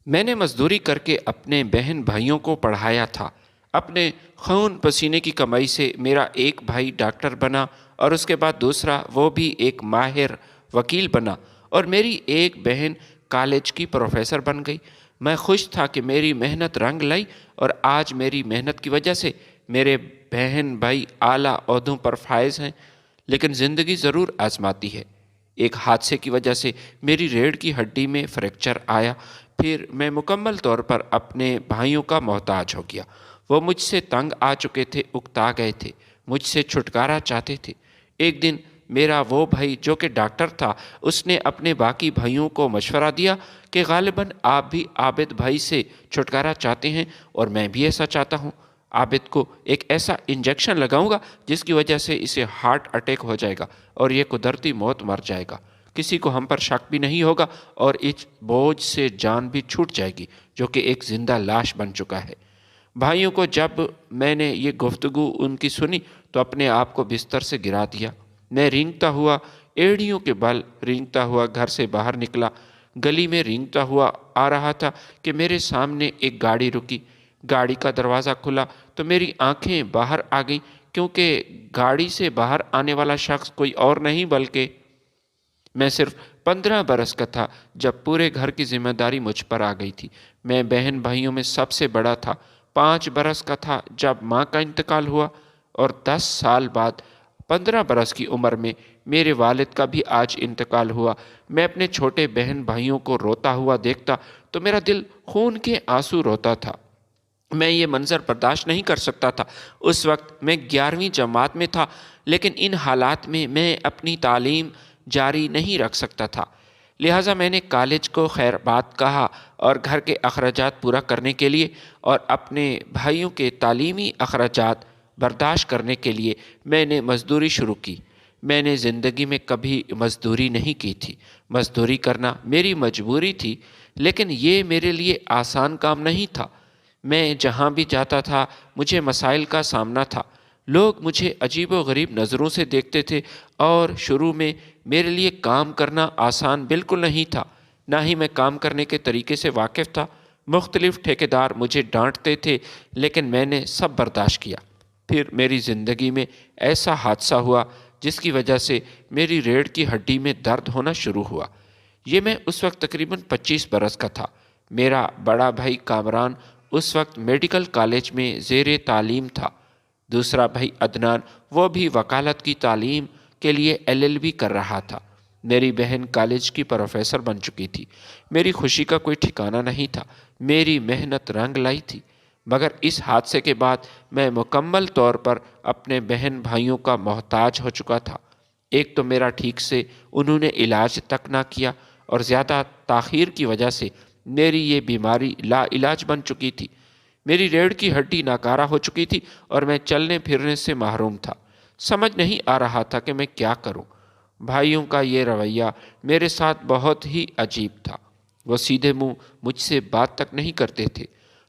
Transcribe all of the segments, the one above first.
میں نے مزدوری کر کے اپنے بہن بھائیوں کو پڑھایا تھا۔ اپنے خون پسینے کی کمائی سے میرا ایک بھائی ڈاکٹر بنا اور اس کے بعد دوسرا، وہ بھی ایک ماہر وکیل بنا، اور میری ایک بہن کالج کی پروفیسر بن گئی۔ میں خوش تھا کہ میری محنت رنگ لائی، اور آج میری محنت کی وجہ سے میرے بہن بھائی اعلیٰ عہدوں پر فائز ہیں۔ لیکن زندگی ضرور آزماتی ہے۔ ایک حادثے کی وجہ سے میری ریڑھ کی ہڈی میں فریکچر آیا۔ پھر میں مکمل طور پر اپنے بھائیوں کا محتاج ہو گیا۔ وہ مجھ سے تنگ آ چکے تھے، اکتا گئے تھے، مجھ سے چھٹکارا چاہتے تھے۔ ایک دن میرا وہ بھائی جو کہ ڈاکٹر تھا، اس نے اپنے باقی بھائیوں کو مشورہ دیا کہ غالباً آپ بھی عابد بھائی سے چھٹکارا چاہتے ہیں، اور میں بھی ایسا چاہتا ہوں۔ عابد کو ایک ایسا انجیکشن لگاؤں گا جس کی وجہ سے اسے ہارٹ اٹیک ہو جائے گا اور یہ قدرتی موت مر جائے گا۔ کسی کو ہم پر شک بھی نہیں ہوگا، اور اس بوجھ سے جان بھی چھوٹ جائے گی جو کہ ایک زندہ لاش بن چکا ہے۔ بھائیوں کو جب میں نے یہ گفتگو ان کی سنی تو اپنے آپ کو بستر سے گرا دیا۔ میں رینگتا ہوا، ایڑیوں کے بل رینگتا ہوا گھر سے باہر نکلا۔ گلی میں رینگتا ہوا آ رہا تھا کہ میرے سامنے ایک گاڑی رکی۔ گاڑی کا دروازہ کھلا تو میری آنکھیں باہر آ گئیں، کیونکہ گاڑی سے باہر آنے والا شخص کوئی اور نہیں بلکہ میں صرف 15 برس کا تھا جب پورے گھر کی ذمہ داری مجھ پر آ گئی تھی۔ میں بہن بھائیوں میں سب سے بڑا تھا۔ 5 برس کا تھا جب ماں کا انتقال ہوا، اور 10 سال بعد 15 برس کی عمر میں میرے والد کا بھی آج انتقال ہوا۔ میں اپنے چھوٹے بہن بھائیوں کو روتا ہوا دیکھتا تو میرا دل خون کے آنسو روتا تھا۔ میں یہ منظر برداشت نہیں کر سکتا تھا۔ اس وقت میں 11ویں جماعت میں تھا، لیکن ان حالات میں میں اپنی تعلیم جاری نہیں رکھ سکتا تھا۔ لہٰذا میں نے کالج کو خیر بات کہا، اور گھر کے اخراجات پورا کرنے کے لیے اور اپنے بھائیوں کے تعلیمی اخراجات برداشت کرنے کے لیے میں نے مزدوری شروع کی۔ میں نے زندگی میں کبھی مزدوری نہیں کی تھی۔ مزدوری کرنا میری مجبوری تھی، لیکن یہ میرے لیے آسان کام نہیں تھا۔ میں جہاں بھی جاتا تھا مجھے مسائل کا سامنا تھا۔ لوگ مجھے عجیب و غریب نظروں سے دیکھتے تھے، اور شروع میں میرے لیے کام کرنا آسان بالکل نہیں تھا۔ نہ ہی میں کام کرنے کے طریقے سے واقف تھا۔ مختلف ٹھیکیدار مجھے ڈانٹتے تھے، لیکن میں نے سب برداشت کیا۔ پھر میری زندگی میں ایسا حادثہ ہوا جس کی وجہ سے میری ریڑھ کی ہڈی میں درد ہونا شروع ہوا۔ یہ میں اس وقت تقریباً 25 برس کا تھا۔ میرا بڑا بھائی کامران اس وقت میڈیکل کالج میں زیر تعلیم تھا۔ دوسرا بھائی عدنان، وہ بھی وکالت کی تعلیم کے لیے LLB کر رہا تھا۔ میری بہن کالج کی پروفیسر بن چکی تھی۔ میری خوشی کا کوئی ٹھکانہ نہیں تھا۔ میری محنت رنگ لائی تھی۔ مگر اس حادثے کے بعد میں مکمل طور پر اپنے بہن بھائیوں کا محتاج ہو چکا تھا۔ ایک تو میرا ٹھیک سے انہوں نے علاج تک نہ کیا، اور زیادہ تاخیر کی وجہ سے میری یہ بیماری لا علاج بن چکی تھی۔ میری ریڑھ کی ہڈی ناکارہ ہو چکی تھی، اور میں چلنے پھرنے سے محروم تھا۔ سمجھ نہیں آ رہا تھا کہ میں کیا کروں۔ بھائیوں کا یہ رویہ میرے ساتھ بہت ہی عجیب تھا۔ وہ سیدھے منہ مجھ سے بات تک نہیں کرتے تھے۔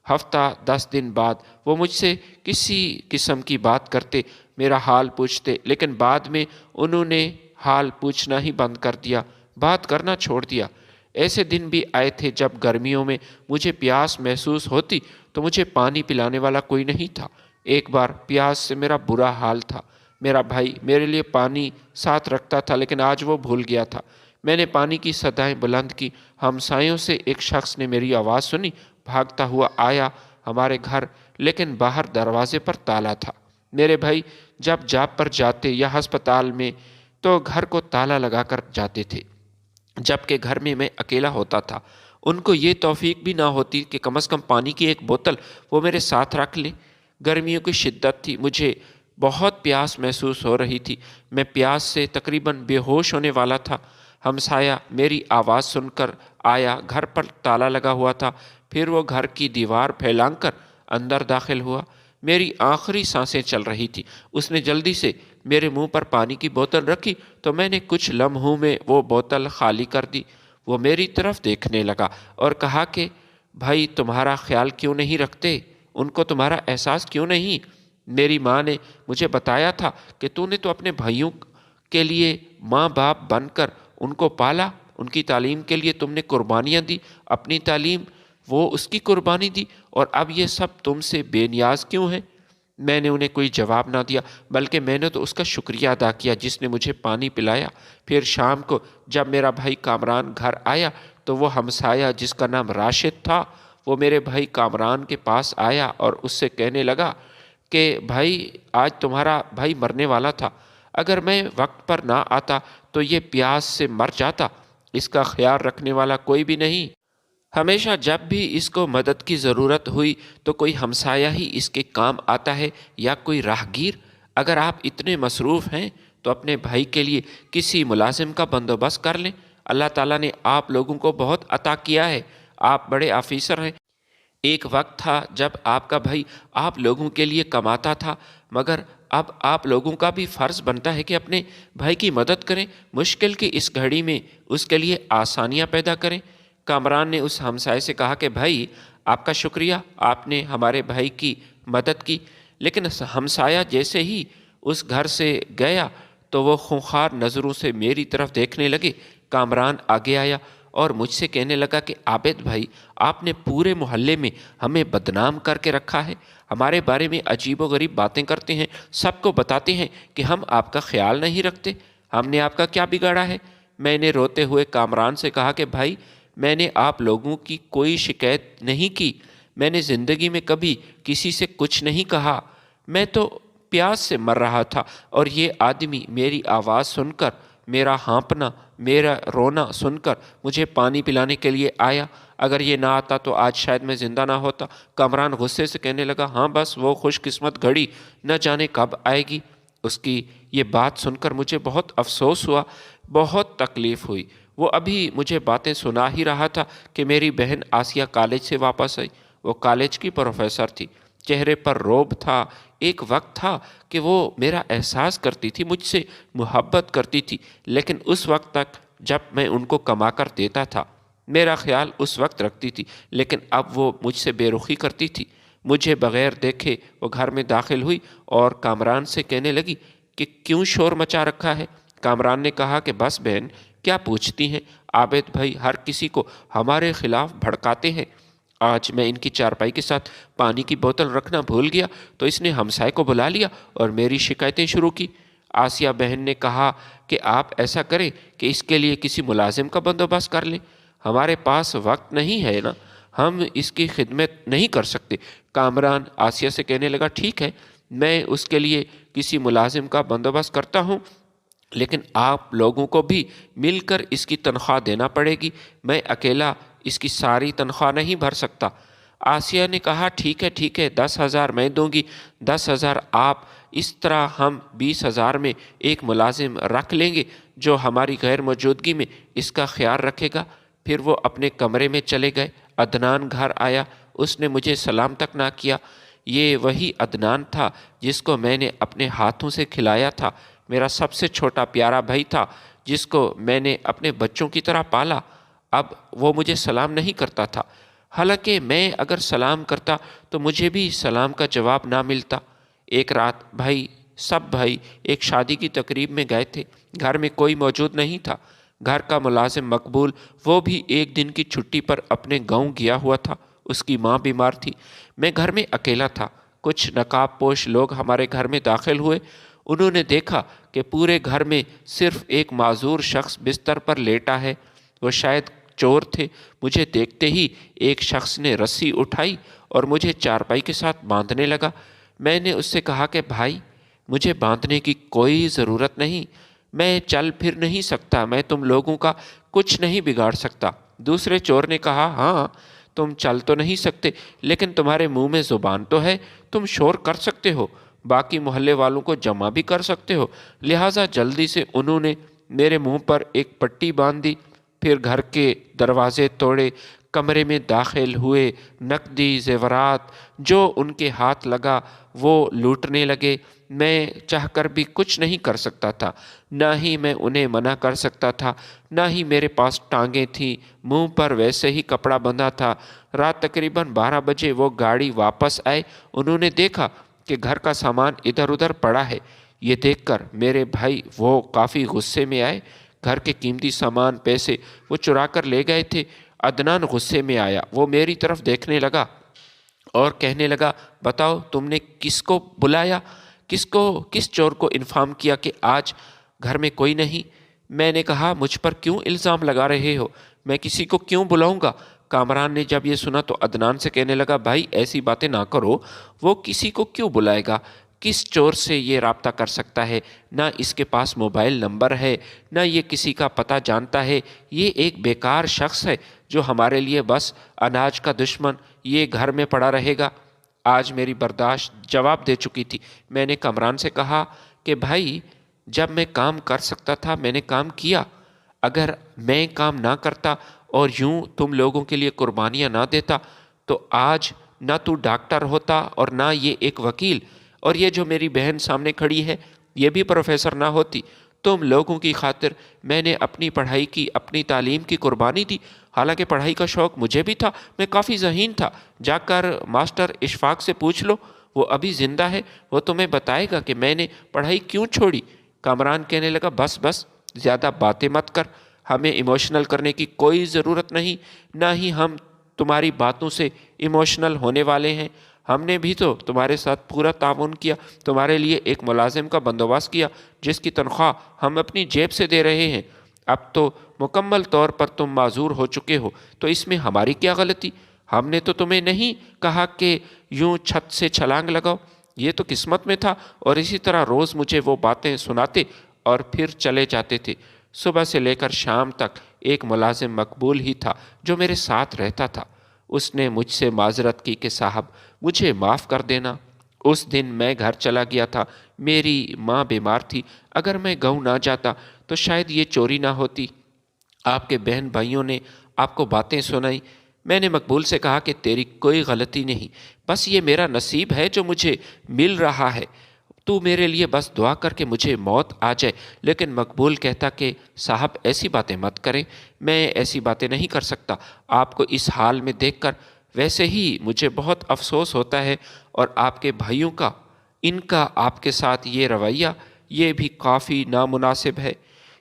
ہفتہ 10 دن بعد وہ مجھ سے کسی قسم کی بات کرتے، میرا حال پوچھتے، لیکن بعد میں انہوں نے حال پوچھنا ہی بند کر دیا، بات کرنا چھوڑ دیا۔ ایسے دن بھی آئے تھے جب گرمیوں میں مجھے پیاس محسوس ہوتی تو مجھے پانی پلانے والا کوئی نہیں تھا۔ ایک بار پیاس سے میرا برا حال تھا۔ میرا بھائی میرے لیے پانی ساتھ رکھتا تھا، لیکن آج وہ بھول گیا تھا۔ میں نے پانی کی صدائیں بلند کی۔ ہمسایوں سے ایک شخص نے میری آواز سنی، بھاگتا ہوا آیا ہمارے گھر، لیکن باہر دروازے پر تالا تھا۔ میرے بھائی جب جاب پر جاتے یا ہسپتال میں تو گھر کو تالا لگا کر جاتے تھے، جبکہ گھر میں اکیلا ہوتا تھا۔ ان کو یہ توفیق بھی نہ ہوتی کہ کم از کم پانی کی ایک بوتل وہ میرے ساتھ رکھ لیں۔ گرمیوں کی شدت تھی، مجھے بہت پیاس محسوس ہو رہی تھی۔ میں پیاس سے تقریباً بے ہوش ہونے والا تھا۔ ہمسایہ میری آواز سن کر آیا، گھر پر تالا لگا ہوا تھا۔ پھر وہ گھر کی دیوار پھیلانگ کر اندر داخل ہوا۔ میری آخری سانسیں چل رہی تھی۔ اس نے جلدی سے میرے منہ پر پانی کی بوتل رکھی تو میں نے کچھ لمحوں میں وہ بوتل خالی کر دی۔ وہ میری طرف دیکھنے لگا اور کہا کہ بھائی تمہارا خیال کیوں نہیں رکھتے؟ ان کو تمہارا احساس کیوں نہیں؟ میری ماں نے مجھے بتایا تھا کہ تو نے تو اپنے بھائیوں کے لیے ماں باپ بن کر ان کو پالا، ان کی تعلیم کے لیے تم نے قربانیاں دی، اپنی تعلیم وہ اس کی قربانی دی اور اب یہ سب تم سے بے نیاز کیوں ہیں؟ میں نے انہیں کوئی جواب نہ دیا، بلکہ میں نے تو اس کا شکریہ ادا کیا جس نے مجھے پانی پلایا۔ پھر شام کو جب میرا بھائی کامران گھر آیا تو وہ ہمسایہ جس کا نام راشد تھا وہ میرے بھائی کامران کے پاس آیا اور اس سے کہنے لگا کہ بھائی آج تمہارا بھائی مرنے والا تھا، اگر میں وقت پر نہ آتا تو یہ پیاس سے مر جاتا، اس کا خیال رکھنے والا کوئی بھی نہیں۔ ہمیشہ جب بھی اس کو مدد کی ضرورت ہوئی تو کوئی ہمسایہ ہی اس کے کام آتا ہے یا کوئی راہگیر۔ اگر آپ اتنے مصروف ہیں تو اپنے بھائی کے لیے کسی ملازم کا بندوبست کر لیں۔ اللہ تعالیٰ نے آپ لوگوں کو بہت عطا کیا ہے، آپ بڑے آفیسر ہیں۔ ایک وقت تھا جب آپ کا بھائی آپ لوگوں کے لیے کماتا تھا، مگر اب آپ لوگوں کا بھی فرض بنتا ہے کہ اپنے بھائی کی مدد کریں، مشکل کی اس گھڑی میں اس کے لیے آسانیاں پیدا کریں۔ کامران نے اس ہمسائے سے کہا کہ بھائی آپ کا شکریہ، آپ نے ہمارے بھائی کی مدد کی۔ لیکن ہمسایہ جیسے ہی اس گھر سے گیا تو وہ خونخوار نظروں سے میری طرف دیکھنے لگے۔ کامران آگے آیا اور مجھ سے کہنے لگا کہ عابد بھائی، آپ نے پورے محلے میں ہمیں بدنام کر کے رکھا ہے، ہمارے بارے میں عجیب و غریب باتیں کرتے ہیں، سب کو بتاتے ہیں کہ ہم آپ کا خیال نہیں رکھتے، ہم نے آپ کا کیا بگاڑا ہے؟ میں نے روتے ہوئے کامران سے کہا کہ بھائی میں نے آپ لوگوں کی کوئی شکایت نہیں کی، میں نے زندگی میں کبھی کسی سے کچھ نہیں کہا، میں تو پیاس سے مر رہا تھا اور یہ آدمی میری آواز سن کر، میرا ہانپنا، میرا رونا سن کر مجھے پانی پلانے کے لیے آیا، اگر یہ نہ آتا تو آج شاید میں زندہ نہ ہوتا۔ کامران غصے سے کہنے لگا ہاں بس وہ خوش قسمت گھڑی نہ جانے کب آئے گی۔ اس کی یہ بات سن کر مجھے بہت افسوس ہوا، بہت تکلیف ہوئی۔ وہ ابھی مجھے باتیں سنا ہی رہا تھا کہ میری بہن آسیہ کالج سے واپس آئی۔ وہ کالج کی پروفیسر تھی، چہرے پر روب تھا۔ ایک وقت تھا کہ وہ میرا احساس کرتی تھی، مجھ سے محبت کرتی تھی، لیکن اس وقت تک جب میں ان کو کما کر دیتا تھا میرا خیال اس وقت رکھتی تھی، لیکن اب وہ مجھ سے بے رخی کرتی تھی۔ مجھے بغیر دیکھے وہ گھر میں داخل ہوئی اور کامران سے کہنے لگی کہ کیوں شور مچا رکھا ہے؟ کامران نے کہا کہ بس بہن کیا پوچھتی ہیں، عابد بھائی ہر کسی کو ہمارے خلاف بھڑکاتے ہیں۔ آج میں ان کی چارپائی کے ساتھ پانی کی بوتل رکھنا بھول گیا تو اس نے ہمسائے کو بلا لیا اور میری شکایتیں شروع کی۔ آسیہ بہن نے کہا کہ آپ ایسا کریں کہ اس کے لیے کسی ملازم کا بندوبست کر لیں، ہمارے پاس وقت نہیں ہے نا، ہم اس کی خدمت نہیں کر سکتے۔ کامران آسیہ سے کہنے لگا ٹھیک ہے، میں اس کے لیے کسی ملازم کا بندوبست کرتا ہوں، لیکن آپ لوگوں کو بھی مل کر اس کی تنخواہ دینا پڑے گی، میں اکیلا اس کی ساری تنخواہ نہیں بھر سکتا۔ آسیہ نے کہا ٹھیک ہے 10,000 میں دوں گی، 10,000 آپ، اس طرح ہم 20,000 میں ایک ملازم رکھ لیں گے جو ہماری غیر موجودگی میں اس کا خیال رکھے گا۔ پھر وہ اپنے کمرے میں چلے گئے۔ عدنان گھر آیا، اس نے مجھے سلام تک نہ کیا۔ یہ وہی عدنان تھا جس کو میں نے اپنے ہاتھوں سے کھلایا تھا، میرا سب سے چھوٹا پیارا بھائی تھا جس کو میں نے اپنے بچوں کی طرح پالا۔ اب وہ مجھے سلام نہیں کرتا تھا، حالانکہ میں اگر سلام کرتا تو مجھے بھی سلام کا جواب نہ ملتا۔ ایک رات سب بھائی ایک شادی کی تقریب میں گئے تھے، گھر میں کوئی موجود نہیں تھا۔ گھر کا ملازم مقبول وہ بھی ایک دن کی چھٹی پر اپنے گاؤں گیا ہوا تھا، اس کی ماں بیمار تھی، میں گھر میں اکیلا تھا۔ کچھ نقاب پوش لوگ ہمارے گھر میں داخل ہوئے، انہوں نے دیکھا کہ پورے گھر میں صرف ایک معذور شخص بستر پر لیٹا ہے، وہ شاید چور تھے۔ مجھے دیکھتے ہی ایک شخص نے رسی اٹھائی اور مجھے چارپائی کے ساتھ باندھنے لگا۔ میں نے اس سے کہا کہ بھائی مجھے باندھنے کی کوئی ضرورت نہیں، میں چل پھر نہیں سکتا، میں تم لوگوں کا کچھ نہیں بگاڑ سکتا۔ دوسرے چور نے کہا ہاں تم چل تو نہیں سکتے لیکن تمہارے منہ میں زبان تو ہے، تم شور کر سکتے ہو، باقی محلے والوں کو جمع بھی کر سکتے ہو۔ لہٰذا جلدی سے انہوں نے میرے منہ پر ایک پٹی باندھ دی، پھر گھر کے دروازے توڑے، کمرے میں داخل ہوئے، نقدی زیورات جو ان کے ہاتھ لگا وہ لوٹنے لگے۔ میں چاہ کر بھی کچھ نہیں کر سکتا تھا، نہ ہی میں انہیں منع کر سکتا تھا، نہ ہی میرے پاس ٹانگیں تھیں، منہ پر ویسے ہی کپڑا بندھا تھا۔ رات تقریباً 12 بجے وہ گاڑی واپس آئے، انہوں نے دیکھا کہ گھر کا سامان ادھر ادھر پڑا ہے۔ یہ دیکھ کر میرے بھائی وہ کافی غصے میں آئے، گھر کے قیمتی سامان پیسے وہ چرا کر لے گئے تھے۔ عدنان غصے میں آیا، وہ میری طرف دیکھنے لگا اور کہنے لگا، بتاؤ تم نے کس کو بلایا، کس چور کو انفارم کیا کہ آج گھر میں کوئی نہیں؟ میں نے کہا، مجھ پر کیوں الزام لگا رہے ہو؟ میں کسی کو کیوں بلاؤں گا؟ کامران نے جب یہ سنا تو عدنان سے کہنے لگا، بھائی ایسی باتیں نہ کرو، وہ کسی کو کیوں بلائے گا؟ کس چور سے یہ رابطہ کر سکتا ہے؟ نہ اس کے پاس موبائل نمبر ہے، نہ یہ کسی کا پتہ جانتا ہے۔ یہ ایک بیکار شخص ہے جو ہمارے لیے بس اناج کا دشمن، یہ گھر میں پڑا رہے گا۔ آج میری برداشت جواب دے چکی تھی۔ میں نے کامران سے کہا کہ بھائی، جب میں کام کر سکتا تھا میں نے کام کیا۔ اگر میں کام نہ کرتا اور یوں تم لوگوں کے لیے قربانیاں نہ دیتا تو آج نہ تو ڈاکٹر ہوتا اور نہ یہ ایک وکیل، اور یہ جو میری بہن سامنے کھڑی ہے یہ بھی پروفیسر نہ ہوتی۔ تم لوگوں کی خاطر میں نے اپنی پڑھائی کی، اپنی تعلیم کی قربانی دی۔ حالانکہ پڑھائی کا شوق مجھے بھی تھا، میں کافی ذہین تھا۔ جا کر ماسٹر اشفاق سے پوچھ لو، وہ ابھی زندہ ہے، وہ تمہیں بتائے گا کہ میں نے پڑھائی کیوں چھوڑی۔ کامران کہنے لگا، بس بس، زیادہ باتیں مت کر، ہمیں ایموشنل کرنے کی کوئی ضرورت نہیں، نہ ہی ہم تمہاری باتوں سے ایموشنل ہونے والے ہیں۔ ہم نے بھی تو تمہارے ساتھ پورا تعاون کیا، تمہارے لیے ایک ملازم کا بندوبست کیا جس کی تنخواہ ہم اپنی جیب سے دے رہے ہیں۔ اب تو مکمل طور پر تم معذور ہو چکے ہو، تو اس میں ہماری کیا غلطی؟ ہم نے تو تمہیں نہیں کہا کہ یوں چھت سے چھلانگ لگاؤ، یہ تو قسمت میں تھا۔ اور اسی طرح روز مجھے وہ باتیں سناتے اور پھر چلے جاتے تھے۔ صبح سے لے کر شام تک ایک ملازم مقبول ہی تھا جو میرے ساتھ رہتا تھا۔ اس نے مجھ سے معذرت کی کہ صاحب مجھے معاف کر دینا۔ اس دن میں گھر چلا گیا تھا، میری ماں بیمار تھی، اگر میں گاؤں نہ جاتا تو شاید یہ چوری نہ ہوتی۔ آپ کے بہن بھائیوں نے آپ کو باتیں سنائی۔ میں نے مقبول سے کہا کہ تیری کوئی غلطی نہیں، بس یہ میرا نصیب ہے جو مجھے مل رہا ہے، تو میرے لیے بس دعا کر کے مجھے موت آ جائے۔ لیکن مقبول کہتا کہ صاحب ایسی باتیں مت کریں، میں ایسی باتیں نہیں کر سکتا۔ آپ کو اس حال میں دیکھ کر ویسے ہی مجھے بہت افسوس ہوتا ہے، اور آپ کے بھائیوں کا، ان کا آپ کے ساتھ یہ رویہ، یہ بھی کافی نامناسب ہے۔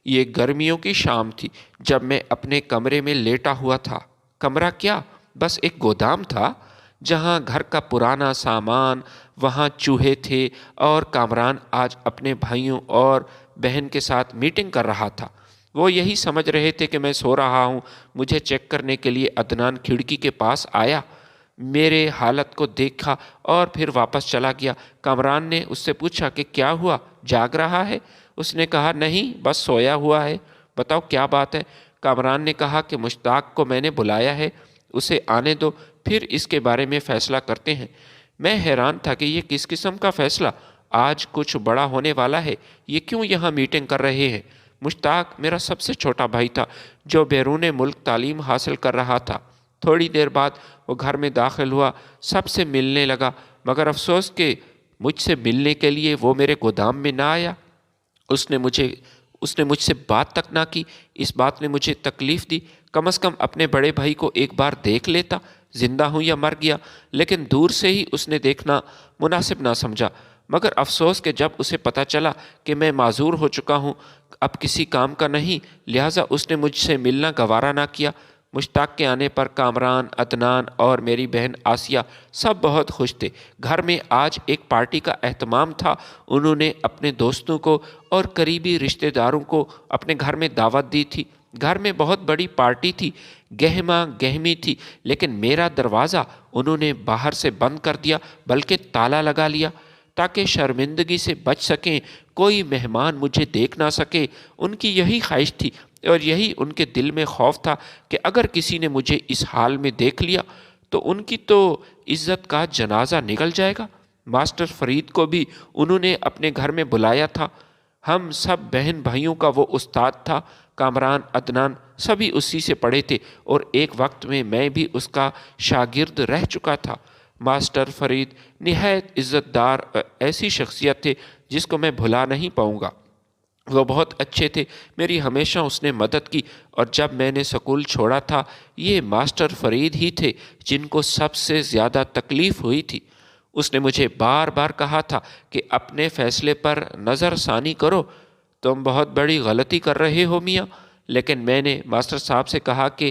یہ گرمیوں کی شام تھی جب میں اپنے کمرے میں لیٹا ہوا تھا۔ کمرہ کیا، بس ایک گودام تھا جہاں گھر کا پرانا سامان، وہاں چوہے تھے، اور کامران آج اپنے بھائیوں اور بہن کے ساتھ میٹنگ کر رہا تھا۔ وہ یہی سمجھ رہے تھے کہ میں سو رہا ہوں۔ مجھے چیک کرنے کے لیے عدنان کھڑکی کے پاس آیا، میرے حالت کو دیکھا اور پھر واپس چلا گیا۔ کامران نے اس سے پوچھا کہ کیا ہوا، جاگ رہا ہے؟ اس نے کہا، نہیں، بس سویا ہوا ہے۔ بتاؤ کیا بات ہے؟ کامران نے کہا کہ مشتاق کو میں نے بلایا ہے، اسے آنے دو، پھر اس کے بارے میں فیصلہ کرتے ہیں۔ میں حیران تھا کہ یہ کس قسم کا فیصلہ؟ آج کچھ بڑا ہونے والا ہے، یہ کیوں یہاں میٹنگ کر رہے ہیں؟ مشتاق میرا سب سے چھوٹا بھائی تھا جو بیرون ملک تعلیم حاصل کر رہا تھا۔ تھوڑی دیر بعد وہ گھر میں داخل ہوا، سب سے ملنے لگا، مگر افسوس کہ مجھ سے ملنے کے لیے وہ میرے گودام میں نہ آیا۔ اس نے مجھ سے بات تک نہ کی۔ اس بات نے مجھے تکلیف دی۔ کم از کم اپنے بڑے بھائی کو ایک بار دیکھ لیتا، زندہ ہوں یا مر گیا، لیکن دور سے ہی اس نے دیکھنا مناسب نہ سمجھا۔ مگر افسوس کہ جب اسے پتہ چلا کہ میں معذور ہو چکا ہوں، اب کسی کام کا نہیں، لہٰذا اس نے مجھ سے ملنا گوارا نہ کیا۔ مشتاق کے آنے پر کامران، عدنان اور میری بہن آسیہ سب بہت خوش تھے۔ گھر میں آج ایک پارٹی کا اہتمام تھا۔ انہوں نے اپنے دوستوں کو اور قریبی رشتہ داروں کو اپنے گھر میں دعوت دی تھی۔ گھر میں بہت بڑی پارٹی تھی، گہما گہمی تھی، لیکن میرا دروازہ انہوں نے باہر سے بند کر دیا، بلکہ تالا لگا لیا تاکہ شرمندگی سے بچ سکیں، کوئی مہمان مجھے دیکھ نہ سکے۔ ان کی یہی خواہش تھی اور یہی ان کے دل میں خوف تھا کہ اگر کسی نے مجھے اس حال میں دیکھ لیا تو ان کی تو عزت کا جنازہ نکل جائے گا۔ ماسٹر فرید کو بھی انہوں نے اپنے گھر میں بلایا تھا۔ ہم سب بہن بھائیوں کا وہ استاد تھا۔ کامران، عدنان سبھی اسی سے پڑھے تھے اور ایک وقت میں بھی اس کا شاگرد رہ چکا تھا۔ ماسٹر فرید نہایت عزت دار ایسی شخصیت تھے جس کو میں بھلا نہیں پاؤں گا۔ وہ بہت اچھے تھے، میری ہمیشہ اس نے مدد کی، اور جب میں نے سکول چھوڑا تھا یہ ماسٹر فرید ہی تھے جن کو سب سے زیادہ تکلیف ہوئی تھی۔ اس نے مجھے بار بار کہا تھا کہ اپنے فیصلے پر نظر ثانی کرو، تم بہت بڑی غلطی کر رہے ہو میاں۔ لیکن میں نے ماسٹر صاحب سے کہا کہ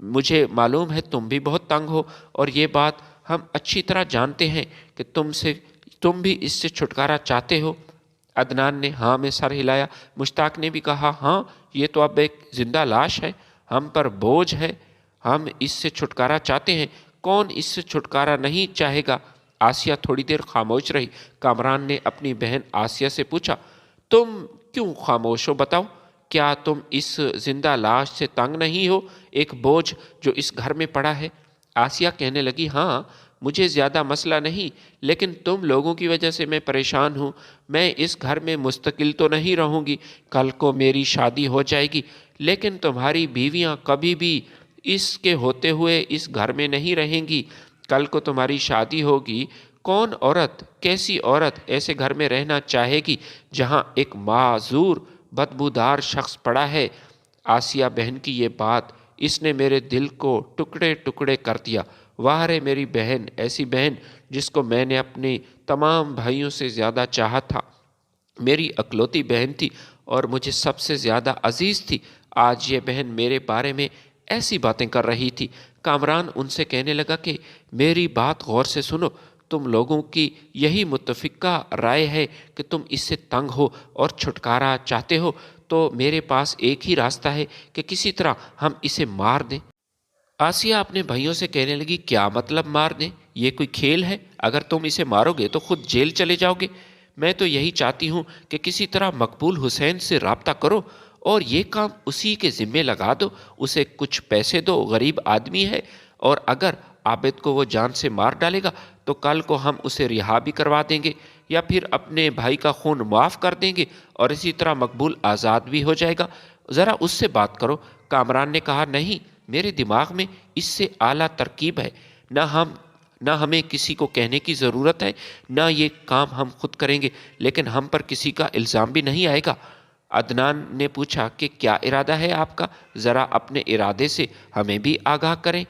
مجھے معلوم ہے تم بھی بہت تنگ ہو، اور یہ بات ہم اچھی طرح جانتے ہیں کہ تم بھی اس سے چھٹکارا چاہتے ہو۔ عدنان نے ہاں میں سر ہلایا۔ مشتاق نے بھی کہا ہاں، یہ تو اب ایک زندہ لاش ہے، ہم پر بوجھ ہے، ہم اس سے چھٹکارا چاہتے ہیں۔ کون اس سے چھٹکارا نہیں چاہے گا؟ آسیہ تھوڑی دیر خاموش رہی۔ کامران نے اپنی بہن آسیہ سے پوچھا، تم کیوں خاموش ہو؟ بتاؤ، کیا تم اس زندہ لاش سے تنگ نہیں ہو، ایک بوجھ جو اس گھر میں پڑا ہے؟ آسیہ کہنے لگی، ہاں مجھے زیادہ مسئلہ نہیں، لیکن تم لوگوں کی وجہ سے میں پریشان ہوں۔ میں اس گھر میں مستقل تو نہیں رہوں گی، کل کو میری شادی ہو جائے گی، لیکن تمہاری بیویاں کبھی بھی اس کے ہوتے ہوئے اس گھر میں نہیں رہیں گی۔ کل کو تمہاری شادی ہوگی، کون عورت، کیسی عورت ایسے گھر میں رہنا چاہے گی جہاں ایک معذور بدبودار شخص پڑا ہے؟ آسیہ بہن کی یہ بات، اس نے میرے دل کو ٹکڑے ٹکڑے کر دیا۔ واہ رے میری بہن، ایسی بہن جس کو میں نے اپنے تمام بھائیوں سے زیادہ چاہا تھا، میری اکلوتی بہن تھی اور مجھے سب سے زیادہ عزیز تھی۔ آج یہ بہن میرے بارے میں ایسی باتیں کر رہی تھی۔ کامران ان سے کہنے لگا کہ میری بات غور سے سنو، تم لوگوں کی یہی متفقہ رائے ہے کہ تم اس سے تنگ ہو اور چھٹکارا چاہتے ہو، تو میرے پاس ایک ہی راستہ ہے کہ کسی طرح ہم اسے مار دیں۔ آسیہ اپنے بھائیوں سے کہنے لگی، کیا مطلب مار دیں؟ یہ کوئی کھیل ہے؟ اگر تم اسے مارو گے تو خود جیل چلے جاؤ گے۔ میں تو یہی چاہتی ہوں کہ کسی طرح مقبول حسین سے رابطہ کرو اور یہ کام اسی کے ذمے لگا دو، اسے کچھ پیسے دو، غریب آدمی ہے، اور اگر عابد کو وہ جان سے مار ڈالے گا تو کل کو ہم اسے رہا بھی کروا دیں گے، یا پھر اپنے بھائی کا خون معاف کر دیں گے، اور اسی طرح مقبول آزاد بھی ہو جائے گا۔ ذرا اس سے بات کرو۔ کامران نے کہا، نہیں، میرے دماغ میں اس سے اعلیٰ ترکیب ہے۔ نہ ہمیں کسی کو کہنے کی ضرورت ہے، نہ یہ کام ہم خود کریں گے، لیکن ہم پر کسی کا الزام بھی نہیں آئے گا۔ عدنان نے پوچھا کہ کیا ارادہ ہے آپ کا؟ ذرا اپنے ارادے سے ہمیں بھی آگاہ کریں۔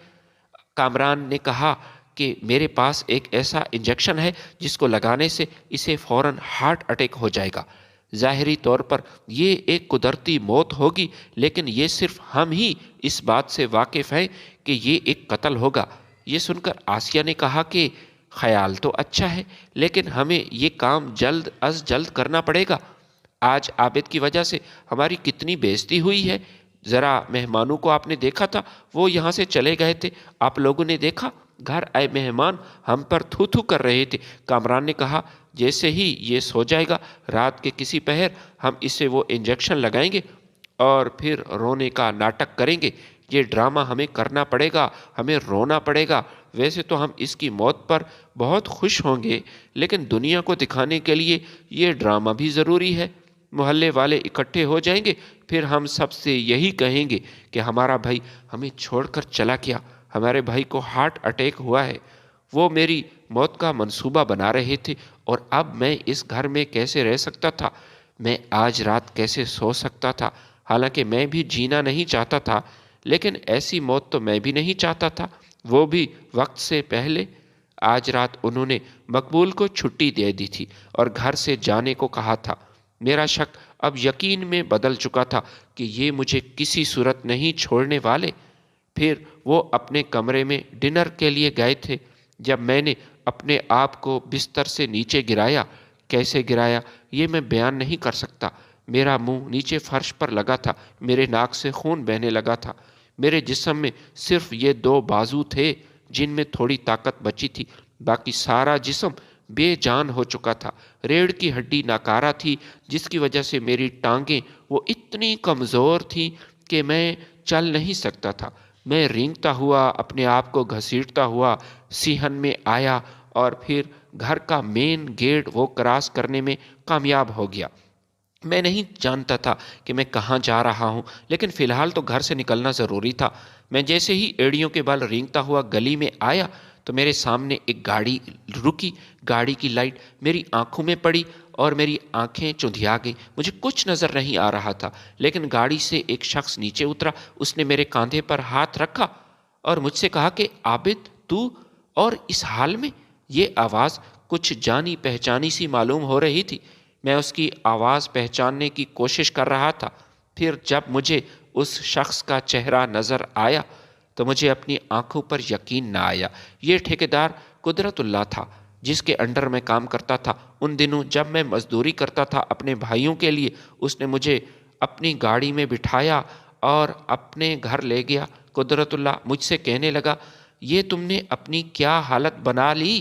کامران نے کہا کہ میرے پاس ایک ایسا انجیکشن ہے جس کو لگانے سے اسے فوراً ہارٹ اٹیک ہو جائے گا۔ ظاہری طور پر یہ ایک قدرتی موت ہوگی، لیکن یہ صرف ہم ہی اس بات سے واقف ہیں کہ یہ ایک قتل ہوگا۔ یہ سن کر آسیہ نے کہا کہ خیال تو اچھا ہے، لیکن ہمیں یہ کام جلد از جلد کرنا پڑے گا۔ آج عابد کی وجہ سے ہماری کتنی بے عزتی ہوئی ہے۔ ذرا مہمانوں کو آپ نے دیکھا تھا، وہ یہاں سے چلے گئے تھے، آپ لوگوں نے دیکھا؟ گھر آئے مہمان ہم پر تھو تھو کر رہے تھے۔ کامران نے کہا، جیسے ہی یہ سو جائے گا، رات کے کسی پہر ہم اسے وہ انجیکشن لگائیں گے اور پھر رونے کا ناٹک کریں گے۔ یہ ڈرامہ ہمیں کرنا پڑے گا، ہمیں رونا پڑے گا۔ ویسے تو ہم اس کی موت پر بہت خوش ہوں گے، لیکن دنیا کو دکھانے کے لیے یہ ڈرامہ بھی ضروری ہے۔ محلے والے اکٹھے ہو جائیں گے، پھر ہم سب سے یہی کہیں گے کہ ہمارا بھائی ہمیں چھوڑ کر چلا گیا، ہمارے بھائی کو ہارٹ اٹیک ہوا ہے، وہ میری موت کا منصوبہ بنا رہے تھے، اور اب میں اس گھر میں کیسے رہ سکتا تھا؟ میں آج رات کیسے سو سکتا تھا؟ حالانکہ میں بھی جینا نہیں چاہتا تھا، لیکن ایسی موت تو میں بھی نہیں چاہتا تھا، وہ بھی وقت سے پہلے۔ آج رات انہوں نے مقبول کو چھٹی دے دی تھی اور گھر سے جانے کو کہا تھا۔ میرا شک اب یقین میں بدل چکا تھا کہ یہ مجھے کسی صورت نہیں چھوڑنے والے۔ پھر وہ اپنے کمرے میں ڈنر کے لیے گئے تھے۔ جب میں نے اپنے آپ کو بستر سے نیچے گرایا، کیسے گرایا یہ میں بیان نہیں کر سکتا۔ میرا منہ نیچے فرش پر لگا تھا، میرے ناک سے خون بہنے لگا تھا۔ میرے جسم میں صرف یہ دو بازو تھے جن میں تھوڑی طاقت بچی تھی، باقی سارا جسم بے جان ہو چکا تھا۔ ریڑھ کی ہڈی ناکارہ تھی، جس کی وجہ سے میری ٹانگیں وہ اتنی کمزور تھیں کہ میں چل نہیں سکتا تھا۔ میں رینگتا ہوا، اپنے آپ کو گھسیٹتا ہوا صحن میں آیا اور پھر گھر کا مین گیٹ وہ کراس کرنے میں کامیاب ہو گیا۔ میں نہیں جانتا تھا کہ میں کہاں جا رہا ہوں، لیکن فی الحال تو گھر سے نکلنا ضروری تھا۔ میں جیسے ہی ایڑیوں کے بل رینگتا ہوا گلی میں آیا تو میرے سامنے ایک گاڑی رکی۔ گاڑی کی لائٹ میری آنکھوں میں پڑی اور میری آنکھیں چندھیا گئیں۔ مجھے کچھ نظر نہیں آ رہا تھا، لیکن گاڑی سے ایک شخص نیچے اترا۔ اس نے میرے کاندھے پر ہاتھ رکھا اور مجھ سے کہا کہ عابد، تو اور اس حال میں؟ یہ آواز کچھ جانی پہچانی سی معلوم ہو رہی تھی۔ میں اس کی آواز پہچاننے کی کوشش کر رہا تھا۔ پھر جب مجھے اس شخص کا چہرہ نظر آیا تو مجھے اپنی آنکھوں پر یقین نہ آیا۔ یہ ٹھیکیدار قدرت اللہ تھا جس کے انڈر میں کام کرتا تھا۔ ان دنوں جب میں مزدوری کرتا تھا اپنے بھائیوں کے لیے، اس نے مجھے اپنی گاڑی میں بٹھایا اور اپنے گھر لے گیا۔ قدرت اللہ مجھ سے کہنے لگا، یہ تم نے اپنی کیا حالت بنا لی؟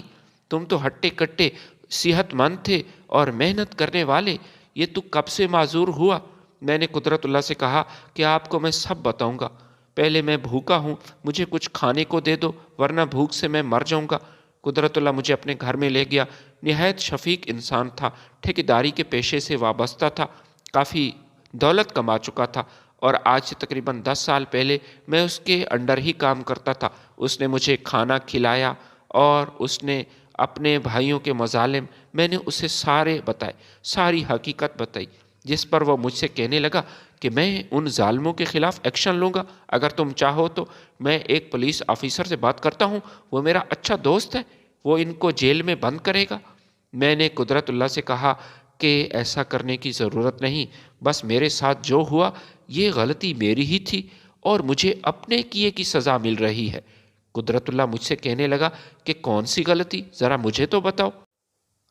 تم تو ہٹے کٹے صحت مند تھے اور محنت کرنے والے، یہ تو کب سے معذور ہوا؟ میں نے قدرت اللہ سے کہا کہ آپ کو میں سب بتاؤں گا، پہلے میں بھوکا ہوں، مجھے کچھ کھانے کو دے دو ورنہ بھوک سے میں مر جاؤں گا۔ قدرت اللہ مجھے اپنے گھر میں لے گیا۔ نہایت شفیق انسان تھا، ٹھیکیداری کے پیشے سے وابستہ تھا، کافی دولت کما چکا تھا اور آج سے تقریباً 10 سال پہلے میں اس کے انڈر ہی کام کرتا تھا۔ اس نے مجھے کھانا کھلایا اور اس نے اپنے بھائیوں کے مظالم میں نے اسے سارے بتائے، ساری حقیقت بتائی، جس پر وہ مجھ سے کہنے لگا کہ میں ان ظالموں کے خلاف ایکشن لوں گا۔ اگر تم چاہو تو میں ایک پولیس آفیسر سے بات کرتا ہوں، وہ میرا اچھا دوست ہے، وہ ان کو جیل میں بند کرے گا۔ میں نے قدرت اللہ سے کہا کہ ایسا کرنے کی ضرورت نہیں، بس میرے ساتھ جو ہوا یہ غلطی میری ہی تھی اور مجھے اپنے کیے کی سزا مل رہی ہے۔ قدرت اللہ مجھ سے کہنے لگا کہ کون سی غلطی، ذرا مجھے تو بتاؤ۔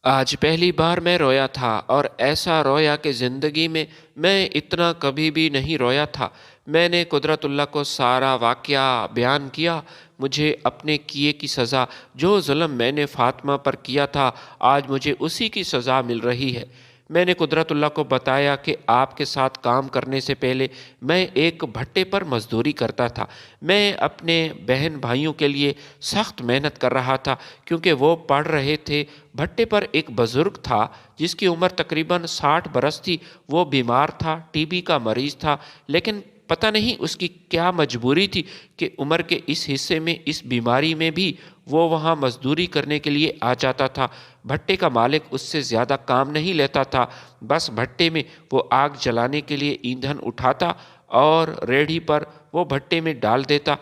آج پہلی بار میں رویا تھا اور ایسا رویا کہ زندگی میں اتنا کبھی بھی نہیں رویا تھا۔ میں نے قدرت اللہ کو سارا واقعہ بیان کیا۔ مجھے اپنے کیے کی سزا، جو ظلم میں نے فاطمہ پر کیا تھا، آج مجھے اسی کی سزا مل رہی ہے۔ میں نے قدرت اللہ کو بتایا کہ آپ کے ساتھ کام کرنے سے پہلے میں ایک بھٹے پر مزدوری کرتا تھا۔ میں اپنے بہن بھائیوں کے لیے سخت محنت کر رہا تھا کیونکہ وہ پڑھ رہے تھے۔ بھٹے پر ایک بزرگ تھا جس کی عمر تقریباً 60 برس تھی۔ وہ بیمار تھا، ٹی بی کا مریض تھا، لیکن پتہ نہیں اس کی کیا مجبوری تھی کہ عمر کے اس حصے میں، اس بیماری میں بھی وہ وہاں مزدوری کرنے کے لیے آ جاتا تھا۔ بھٹے کا مالک اس سے زیادہ کام نہیں لیتا تھا، بس بھٹے میں وہ آگ جلانے کے لیے ایندھن اٹھاتا اور ریڑھی پر وہ بھٹے میں ڈال دیتا۔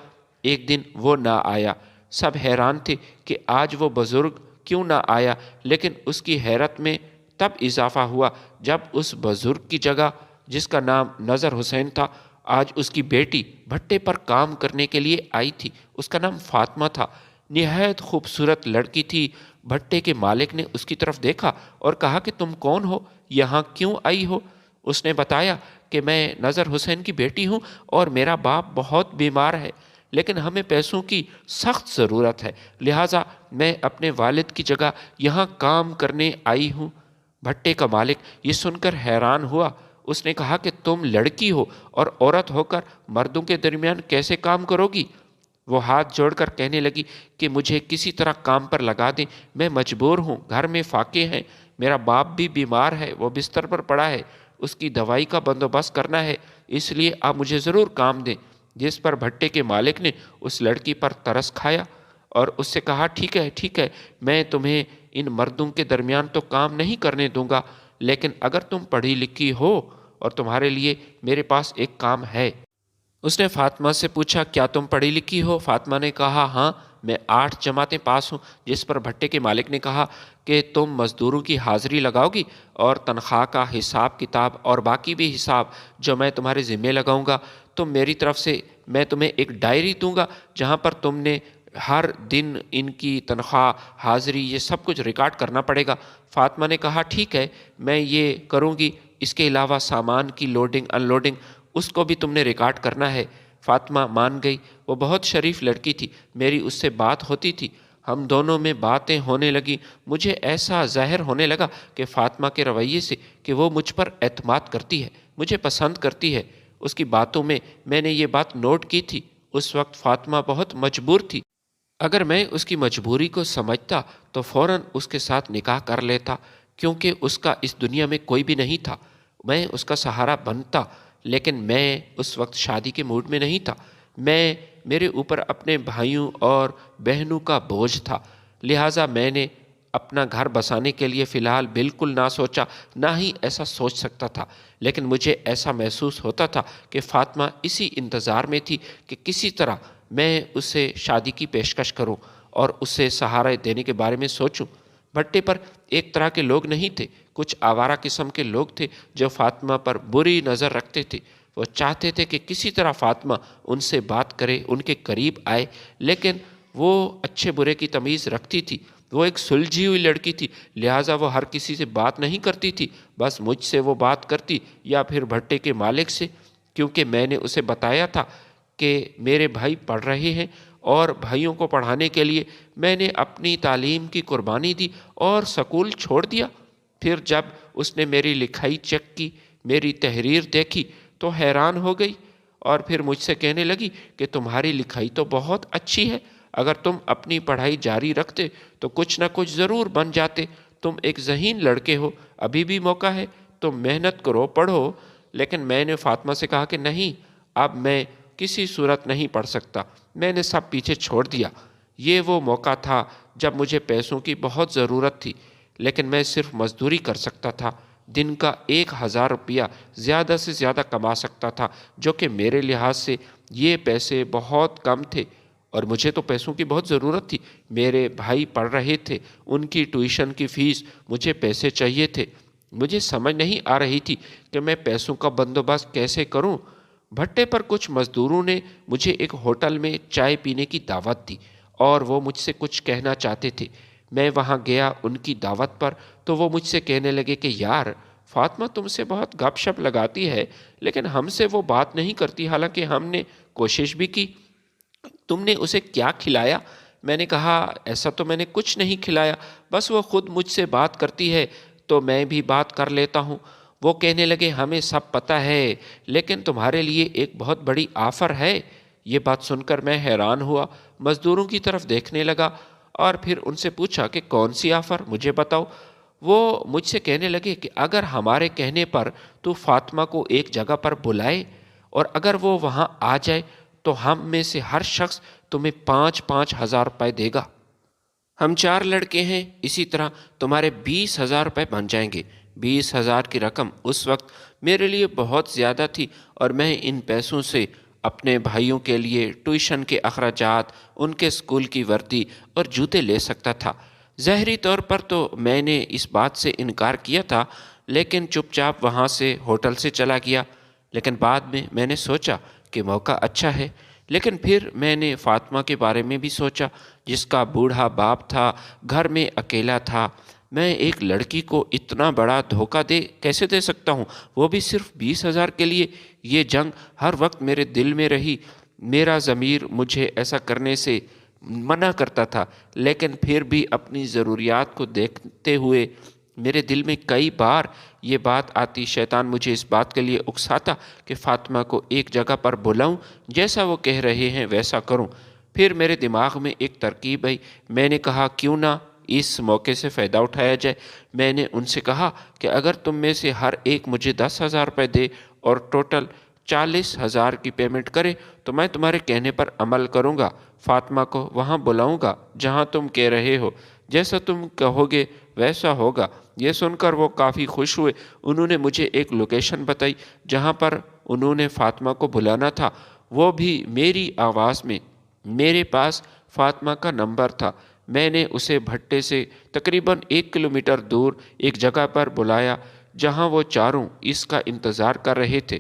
ایک دن وہ نہ آیا۔ سب حیران تھے کہ آج وہ بزرگ کیوں نہ آیا، لیکن اس کی حیرت میں تب اضافہ ہوا جب اس بزرگ کی جگہ، جس کا نام نظر حسین تھا، آج اس کی بیٹی بھٹے پر کام کرنے کے لیے آئی تھی۔ اس کا نام فاطمہ تھا، نہایت خوبصورت لڑکی تھی۔ بھٹے کے مالک نے اس کی طرف دیکھا اور کہا کہ تم کون ہو، یہاں کیوں آئی ہو؟ اس نے بتایا کہ میں نظر حسین کی بیٹی ہوں اور میرا باپ بہت بیمار ہے، لیکن ہمیں پیسوں کی سخت ضرورت ہے، لہٰذا میں اپنے والد کی جگہ یہاں کام کرنے آئی ہوں۔ بھٹے کا مالک یہ سن کر حیران ہوا۔ اس نے کہا کہ تم لڑکی ہو اور عورت ہو کر مردوں کے درمیان کیسے کام کرو گی؟ وہ ہاتھ جوڑ کر کہنے لگی کہ مجھے کسی طرح کام پر لگا دیں، میں مجبور ہوں، گھر میں فاقے ہیں، میرا باپ بھی بیمار ہے، وہ بستر پر پڑا ہے، اس کی دوائی کا بندوبست کرنا ہے، اس لیے آپ مجھے ضرور کام دیں۔ جس پر بھٹے کے مالک نے اس لڑکی پر ترس کھایا اور اس سے کہا، ٹھیک ہے ٹھیک ہے، میں تمہیں ان مردوں کے درمیان تو کام نہیں کرنے دوں گا، لیکن اگر تم پڑھی لکھی ہو اور تمہارے لیے میرے پاس ایک کام ہے۔ اس نے فاطمہ سے پوچھا، کیا تم پڑھی لکھی ہو؟ فاطمہ نے کہا، ہاں، میں 8 جماعتیں پاس ہوں۔ جس پر بھٹے کے مالک نے کہا کہ تم مزدوروں کی حاضری لگاؤ گی اور تنخواہ کا حساب کتاب اور باقی بھی حساب جو میں تمہارے ذمے لگاؤں گا، تم میری طرف سے میں تمہیں ایک ڈائری دوں گا جہاں پر تم نے ہر دن ان کی تنخواہ، حاضری، یہ سب کچھ ریکارڈ کرنا پڑے گا۔ فاطمہ نے کہا، ٹھیک ہے، میں یہ کروں گی، اس کے علاوہ سامان کی لوڈنگ ان لوڈنگ اس کو بھی تم نے ریکارڈ کرنا ہے۔ فاطمہ مان گئی۔ وہ بہت شریف لڑکی تھی، میری اس سے بات ہوتی تھی، ہم دونوں میں باتیں ہونے لگی۔ مجھے ایسا ظاہر ہونے لگا کہ فاطمہ کے رویے سے کہ وہ مجھ پر اعتماد کرتی ہے، مجھے پسند کرتی ہے۔ اس کی باتوں میں نے یہ بات نوٹ کی تھی۔ اس وقت فاطمہ بہت مجبور تھی۔ اگر میں اس کی مجبوری کو سمجھتا تو فوراً اس کے ساتھ نکاح کر لیتا، کیونکہ اس کا اس دنیا میں کوئی بھی نہیں تھا، میں اس کا سہارا بنتا، لیکن میں اس وقت شادی کے موڈ میں نہیں تھا۔ میرے اوپر اپنے بھائیوں اور بہنوں کا بوجھ تھا، لہٰذا میں نے اپنا گھر بسانے کے لیے فی الحال بالکل نہ سوچا، نہ ہی ایسا سوچ سکتا تھا۔ لیکن مجھے ایسا محسوس ہوتا تھا کہ فاطمہ اسی انتظار میں تھی کہ کسی طرح میں اسے شادی کی پیشکش کروں اور اسے سہارا دینے کے بارے میں سوچوں۔ بھٹے پر ایک طرح کے لوگ نہیں تھے، کچھ آوارہ قسم کے لوگ تھے جو فاطمہ پر بری نظر رکھتے تھے۔ وہ چاہتے تھے کہ کسی طرح فاطمہ ان سے بات کرے، ان کے قریب آئے، لیکن وہ اچھے برے کی تمیز رکھتی تھی۔ وہ ایک سلجھی ہوئی لڑکی تھی، لہٰذا وہ ہر کسی سے بات نہیں کرتی تھی، بس مجھ سے وہ بات کرتی یا پھر بھٹے کے مالک سے، کیونکہ میں نے اسے بتایا تھا کہ میرے بھائی پڑھ رہے ہیں اور بھائیوں کو پڑھانے کے لیے میں نے اپنی تعلیم کی قربانی دی اور سکول چھوڑ دیا۔ پھر جب اس نے میری لکھائی چیک کی، میری تحریر دیکھی تو حیران ہو گئی، اور پھر مجھ سے کہنے لگی کہ تمہاری لکھائی تو بہت اچھی ہے، اگر تم اپنی پڑھائی جاری رکھتے تو کچھ نہ کچھ ضرور بن جاتے، تم ایک ذہین لڑکے ہو، ابھی بھی موقع ہے، تم محنت کرو، پڑھو۔ لیکن میں نے فاطمہ سے کہا کہ نہیں، اب میں کسی صورت نہیں پڑھ سکتا، میں نے سب پیچھے چھوڑ دیا۔ یہ وہ موقع تھا جب مجھے پیسوں کی بہت ضرورت تھی، لیکن میں صرف مزدوری کر سکتا تھا، دن کا 1000 روپیہ زیادہ سے زیادہ کما سکتا تھا، جو کہ میرے لحاظ سے یہ پیسے بہت کم تھے، اور مجھے تو پیسوں کی بہت ضرورت تھی۔ میرے بھائی پڑھ رہے تھے، ان کی ٹیوشن کی فیس، مجھے پیسے چاہیے تھے۔ مجھے سمجھ نہیں آ رہی تھی کہ میں پیسوں کا بندوبست کیسے کروں۔ بھٹے پر کچھ مزدوروں نے مجھے ایک ہوٹل میں چائے پینے کی دعوت دی اور وہ مجھ سے کچھ کہنا چاہتے تھے۔ میں وہاں گیا ان کی دعوت پر، تو وہ مجھ سے کہنے لگے کہ یار، فاطمہ تم سے بہت گپ شپ لگاتی ہے، لیکن ہم سے وہ بات نہیں کرتی، حالانکہ ہم نے کوشش بھی کی۔ تم نے اسے کیا کھلایا؟ میں نے کہا ایسا تو میں نے کچھ نہیں کھلایا، بس وہ خود مجھ سے بات کرتی ہے تو میں بھی بات کر لیتا ہوں۔ وہ کہنے لگے ہمیں سب پتہ ہے، لیکن تمہارے لیے ایک بہت بڑی آفر ہے۔ یہ بات سن کر میں حیران ہوا، مزدوروں کی طرف دیکھنے لگا اور پھر ان سے پوچھا کہ کون سی آفر، مجھے بتاؤ۔ وہ مجھ سے کہنے لگے کہ اگر ہمارے کہنے پر تو فاطمہ کو ایک جگہ پر بلائے اور اگر وہ وہاں آ جائے تو ہم میں سے ہر شخص تمہیں 5,000 روپے دے گا۔ ہم 4 لڑکے ہیں، اسی طرح تمہارے 20,000 روپے بن جائیں گے۔ 20,000 کی رقم اس وقت میرے لیے بہت زیادہ تھی، اور میں ان پیسوں سے اپنے بھائیوں کے لیے ٹیوشن کے اخراجات، ان کے اسکول کی وردی اور جوتے لے سکتا تھا۔ ظاہری طور پر تو میں نے اس بات سے انکار کیا تھا، لیکن چپ چاپ وہاں سے ہوٹل سے چلا گیا۔ لیکن بعد میں نے سوچا کہ موقع اچھا ہے، لیکن پھر میں نے فاطمہ کے بارے میں بھی سوچا، جس کا بوڑھا باپ تھا، گھر میں اکیلا تھا۔ میں ایک لڑکی کو اتنا بڑا دھوکہ کیسے دے سکتا ہوں، وہ بھی صرف 20,000 کے لیے؟ یہ جنگ ہر وقت میرے دل میں رہی۔ میرا ضمیر مجھے ایسا کرنے سے منع کرتا تھا، لیکن پھر بھی اپنی ضروریات کو دیکھتے ہوئے میرے دل میں کئی بار یہ بات آتی، شیطان مجھے اس بات کے لیے اکساتا کہ فاطمہ کو ایک جگہ پر بلاؤں، جیسا وہ کہہ رہے ہیں ویسا کروں۔ پھر میرے دماغ میں ایک ترکیب آئی، میں نے کہا کیوں نہ اس موقع سے فائدہ اٹھایا جائے۔ میں نے ان سے کہا کہ اگر تم میں سے ہر ایک مجھے 10,000 روپے دے اور ٹوٹل 40,000 کی پیمنٹ کرے تو میں تمہارے کہنے پر عمل کروں گا، فاطمہ کو وہاں بلاؤں گا جہاں تم کہہ رہے ہو، جیسا تم کہو گے ویسا ہوگا۔ یہ سن کر وہ کافی خوش ہوئے۔ انہوں نے مجھے ایک لوکیشن بتائی جہاں پر انہوں نے فاطمہ کو بلانا تھا، وہ بھی میری آواز میں۔ میرے پاس فاطمہ کا نمبر تھا۔ میں نے اسے بھٹے سے تقریباً 1 کلومیٹر دور ایک جگہ پر بلایا جہاں وہ چاروں اس کا انتظار کر رہے تھے۔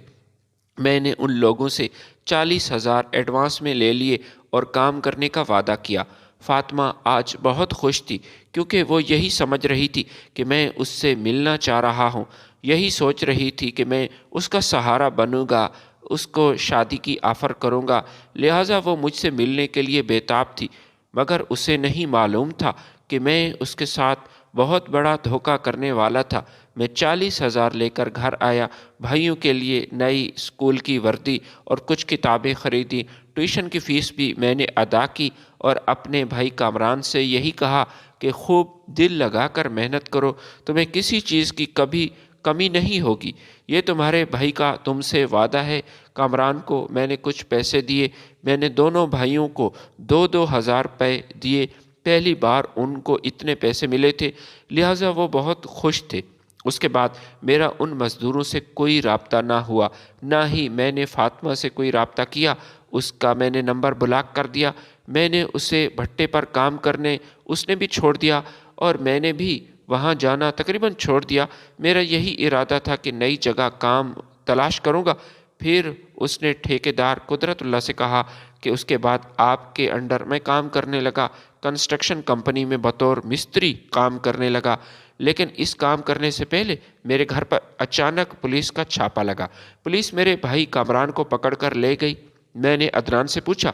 میں نے ان لوگوں سے 40,000 ایڈوانس میں لے لیے اور کام کرنے کا وعدہ کیا۔ فاطمہ آج بہت خوش تھی، کیونکہ وہ یہی سمجھ رہی تھی کہ میں اس سے ملنا چاہ رہا ہوں، یہی سوچ رہی تھی کہ میں اس کا سہارا بنوں گا، اس کو شادی کی آفر کروں گا، لہٰذا وہ مجھ سے ملنے کے لیے بے تاب تھی۔ مگر اسے نہیں معلوم تھا کہ میں اس کے ساتھ بہت بڑا دھوکہ کرنے والا تھا۔ میں 40,000 لے کر گھر آیا، بھائیوں کے لیے نئی اسکول کی وردی اور کچھ کتابیں خریدی، ٹیوشن کی فیس بھی میں نے ادا کی، اور اپنے بھائی کامران سے یہی کہا کہ خوب دل لگا کر محنت کرو، تمہیں کسی چیز کی کبھی کمی نہیں ہوگی، یہ تمہارے بھائی کا تم سے وعدہ ہے۔ کامران کو میں نے کچھ پیسے دیے، میں نے دونوں بھائیوں کو 2,000 روپے دیے، پہلی بار ان کو اتنے پیسے ملے تھے، لہٰذا وہ بہت خوش تھے۔ اس کے بعد میرا ان مزدوروں سے کوئی رابطہ نہ ہوا، نہ ہی میں نے فاطمہ سے کوئی رابطہ کیا، اس کا میں نے نمبر بلاک کر دیا۔ میں نے اسے بھٹے پر کام کرنے اس نے بھی چھوڑ دیا، اور میں نے بھی وہاں جانا تقریباً چھوڑ دیا۔ میرا یہی ارادہ تھا کہ نئی جگہ کام تلاش کروں گا۔ پھر اس نے ٹھیکیدار قدرت اللہ سے کہا کہ اس کے بعد آپ کے انڈر میں کام کرنے لگا، کنسٹرکشن کمپنی میں بطور مستری کام کرنے لگا۔ لیکن اس کام کرنے سے پہلے میرے گھر پر اچانک پولیس کا چھاپا لگا۔ پولیس میرے بھائی کامران کو پکڑ کر لے گئی۔ میں نے عدنان سے پوچھا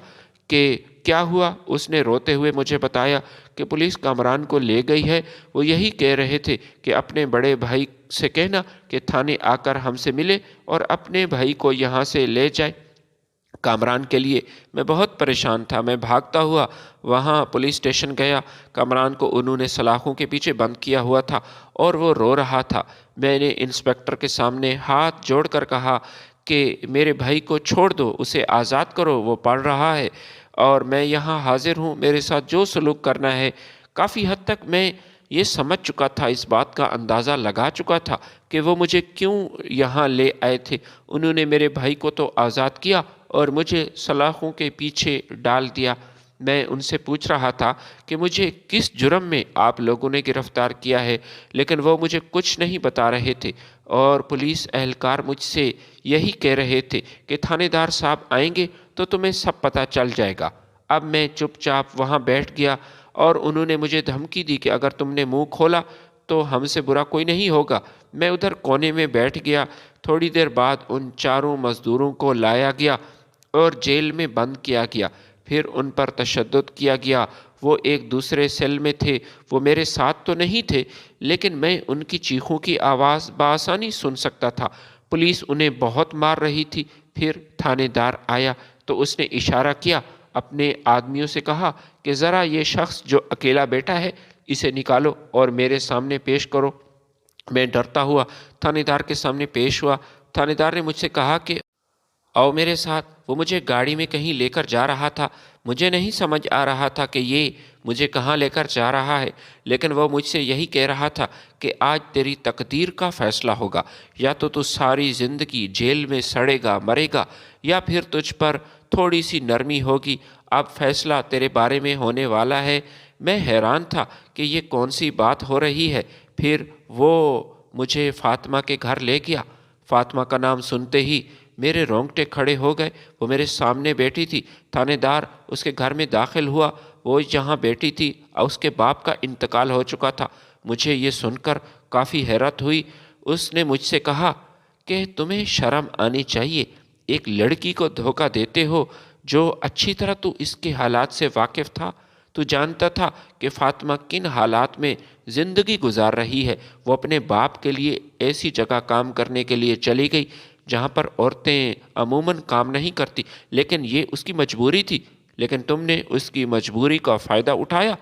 کہ کیا ہوا؟ اس نے روتے ہوئے مجھے بتایا کہ پولیس کامران کو لے گئی ہے، وہ یہی کہہ رہے تھے کہ اپنے بڑے بھائی سے کہنا کہ تھانے آ کر ہم سے ملے اور اپنے بھائی کو یہاں سے لے جائے۔ کامران کے لیے میں بہت پریشان تھا۔ میں بھاگتا ہوا وہاں پولیس اسٹیشن گیا۔ کامران کو انہوں نے سلاخوں کے پیچھے بند کیا ہوا تھا اور وہ رو رہا تھا۔ میں نے انسپکٹر کے سامنے ہاتھ جوڑ کر کہا کہ میرے بھائی کو چھوڑ دو، اسے آزاد کرو، وہ پڑھ رہا ہے اور میں یہاں حاضر ہوں، میرے ساتھ جو سلوک کرنا ہے۔ کافی حد تک میں یہ سمجھ چکا تھا، اس بات کا اندازہ لگا چکا تھا کہ وہ مجھے کیوں یہاں لے آئے تھے۔ انہوں نے میرے بھائی کو تو آزاد کیا اور مجھے سلاخوں کے پیچھے ڈال دیا۔ میں ان سے پوچھ رہا تھا کہ مجھے کس جرم میں آپ لوگوں نے گرفتار کیا ہے، لیکن وہ مجھے کچھ نہیں بتا رہے تھے اور پولیس اہلکار مجھ سے یہی کہہ رہے تھے کہ تھانے دار صاحب آئیں گے تو تمہیں سب پتہ چل جائے گا۔ اب میں چپ چاپ وہاں بیٹھ گیا اور انہوں نے مجھے دھمکی دی کہ اگر تم نے منہ کھولا تو ہم سے برا کوئی نہیں ہوگا۔ میں ادھر کونے میں بیٹھ گیا۔ تھوڑی دیر بعد ان چاروں مزدوروں کو لایا گیا اور جیل میں بند کیا گیا۔ پھر ان پر تشدد کیا گیا۔ وہ ایک دوسرے سیل میں تھے، وہ میرے ساتھ تو نہیں تھے، لیکن میں ان کی چیخوں کی آواز بآسانی سن سکتا تھا۔ پولیس انہیں بہت مار رہی تھی۔ پھر تھانے دار آیا تو اس نے اشارہ کیا، اپنے آدمیوں سے کہا کہ ذرا یہ شخص جو اکیلا بیٹا ہے اسے نکالو اور میرے سامنے پیش کرو۔ میں ڈرتا ہوا تھانے دار کے سامنے پیش ہوا۔ تھانے دار نے مجھ سے کہا کہ آؤ میرے ساتھ۔ وہ مجھے گاڑی میں کہیں لے کر جا رہا تھا۔ مجھے نہیں سمجھ آ رہا تھا کہ یہ مجھے کہاں لے کر جا رہا ہے، لیکن وہ مجھ سے یہی کہہ رہا تھا کہ آج تیری تقدیر کا فیصلہ ہوگا، یا تو ساری زندگی جیل میں سڑے گا، مرے گا، یا پھر تجھ پر تھوڑی سی نرمی ہوگی۔ اب فیصلہ تیرے بارے میں ہونے والا ہے۔ میں حیران تھا کہ یہ کون سی بات ہو رہی ہے۔ پھر وہ مجھے فاطمہ کے گھر لے گیا۔ فاطمہ کا نام سنتے ہی میرے رونگٹے کھڑے ہو گئے۔ وہ میرے سامنے بیٹھی تھی۔ تھانے دار اس کے گھر میں داخل ہوا۔ وہ جہاں بیٹھی تھی اس کے باپ کا انتقال ہو چکا تھا۔ مجھے یہ سن کر کافی حیرت ہوئی۔ اس نے مجھ سے کہا کہ تمہیں شرم آنی چاہیے، ایک لڑکی کو دھوکہ دیتے ہو جو اچھی طرح تو اس کے حالات سے واقف تھا۔ تو جانتا تھا کہ فاطمہ کن حالات میں زندگی گزار رہی ہے۔ وہ اپنے باپ کے لیے ایسی جگہ کام کرنے کے لیے چلی گئی جہاں پر عورتیں عموماً کام نہیں کرتی، لیکن یہ اس کی مجبوری تھی۔ لیکن تم نے اس کی مجبوری کا فائدہ اٹھایا